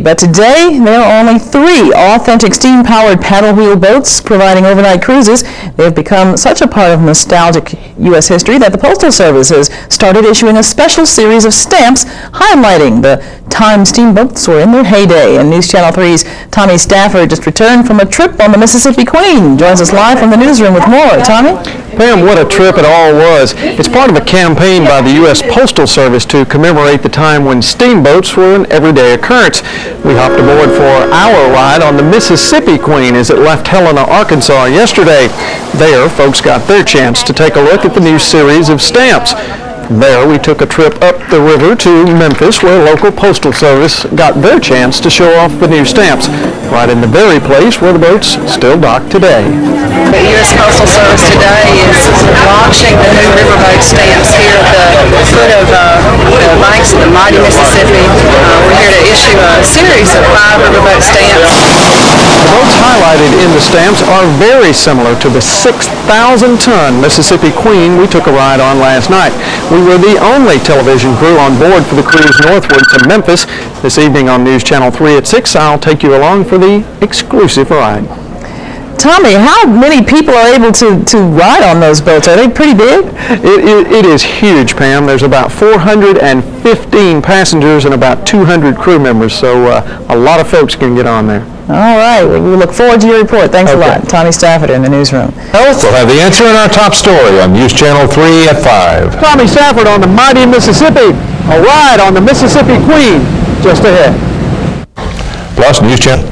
but today there are only 3 authentic steam-powered paddle wheel boats providing overnight cruises. They have become such a part of nostalgic U.S. history that the Postal Service has started issuing a special series of stamps highlighting the time steamboats were in their heyday. And News Channel 3's Tommy Stafford just returned from a trip on the Mississippi Queen. Joins us live from the newsroom with more. Tommy? Pam, what a trip it all was. It's part of a campaign by the U.S. Postal Service to commemorate the time when steamboats were an everyday occurrence. We hopped aboard for our ride on the Mississippi Queen as it left Helena, Arkansas yesterday. There, folks got their chance to take a look at the new series of stamps. From there, we took a trip up the river to Memphis, where local Postal Service got their chance to show off the new stamps, right in the very place where the boats still dock today. The U.S. Postal Service today is launching the new riverboat stamps here at the foot of the banks of the mighty Mississippi. We're here to issue a series of 5 riverboat stamps. The boats highlighted in the stamps are very similar to the 6,000-ton Mississippi Queen we took a ride on last night. We were the only television crew on board for the cruise northward to Memphis. This evening on News Channel 3 at 6, I'll take you along for the exclusive ride. Tommy, how many people are able to ride on those boats? Are they pretty big? It is huge, Pam. There's about 415 passengers and about 200 crew members, so a lot of folks can get on there. All right. We look forward to your report. Thanks a lot. Tommy Stafford in the newsroom. We'll have the answer in our top story on News Channel 3 at 5. Tommy Stafford on the mighty Mississippi. A ride on the Mississippi Queen just ahead. Plus, News Channel.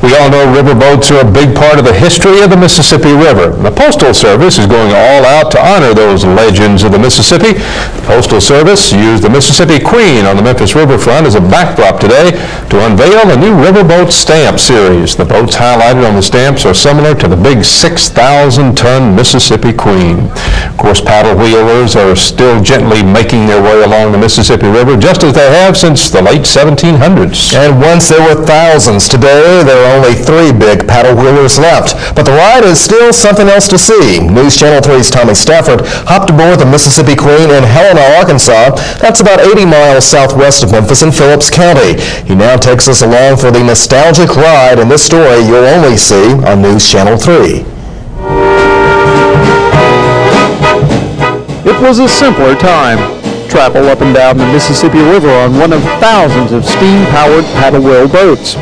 We all know riverboats are a big part of the history of the Mississippi River. The Postal Service is going all out to honor those legends of the Mississippi. The Postal Service used the Mississippi Queen on the Memphis riverfront as a backdrop today to unveil the new riverboat stamp series. The boats highlighted on the stamps are similar to the big 6,000-ton Mississippi Queen. Of course, paddle wheelers are still gently making their way along the Mississippi River, just as they have since the late 1700s. And once there were thousands, today there are only 3 big paddle wheelers left. But the ride is still something else to see. News Channel 3's Tommy Stafford hopped aboard the Mississippi Queen in Helena, Arkansas. That's about 80 miles southwest of Memphis in Phillips County. He now takes us along for the nostalgic ride, and this story you'll only see on News Channel 3. It was a simpler time. Travel up and down the Mississippi River on one of thousands of steam-powered paddle wheel boats.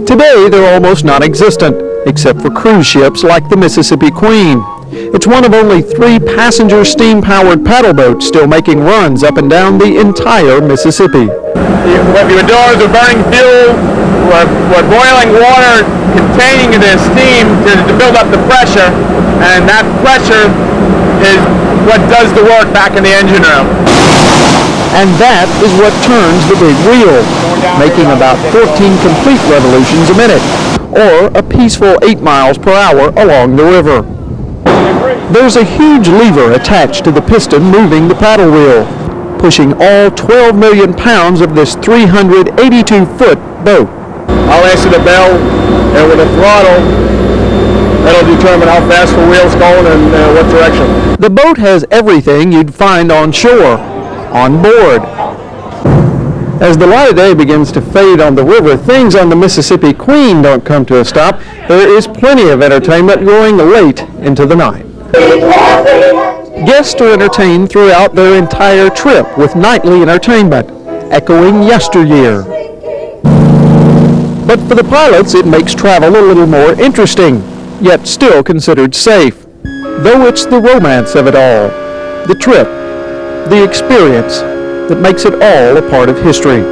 Today, they're almost non-existent, except for cruise ships like the Mississippi Queen. It's one of only 3 passenger steam-powered paddle boats still making runs up and down the entire Mississippi. What you would do is we're burning fuel, we're boiling water containing the steam to build up the pressure, and that pressure is what does the work back in the engine room. And that is what turns the big wheel, making about 14 complete revolutions a minute, or a peaceful 8 miles per hour along the river. There's a huge lever attached to the piston moving the paddle wheel, pushing all 12 million pounds of this 382-foot boat. I'll answer the bell, and with a throttle, that'll determine how fast the wheel's going and what direction. The boat has everything you'd find on shore, on board. As the light of day begins to fade on the river, things on the Mississippi Queen don't come to a stop. There is plenty of entertainment going late into the night. Guests are entertained throughout their entire trip with nightly entertainment, echoing yesteryear. But for the pilots, it makes travel a little more interesting, yet still considered safe. Though it's the romance of it all, the trip, the experience that makes it all a part of history.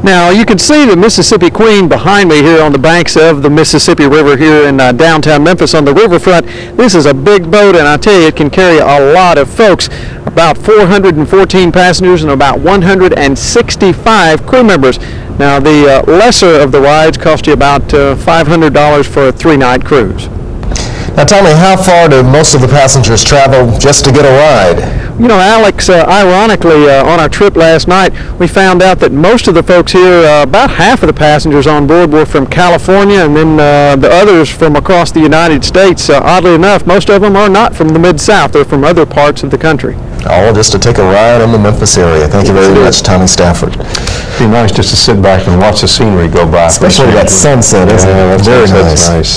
Now, you can see the Mississippi Queen behind me here on the banks of the Mississippi River here in downtown Memphis on the riverfront. This is a big boat, and I tell you, it can carry a lot of folks. About 414 passengers and about 165 crew members. Now, the lesser of the rides cost you about $500 for a 3-night cruise. Now, Tommy, how far do most of the passengers travel just to get a ride? You know, Alex, ironically, on our trip last night, we found out that most of the folks here, about half of the passengers on board were from California, and then the others from across the United States. Oddly enough, most of them are not from the Mid-South. They're from other parts of the country. All just to take a ride in the Memphis area. Thank you very much, Tommy Stafford. It'd be nice just to sit back and watch the scenery go by. Especially that sunset, isn't it? Very nice.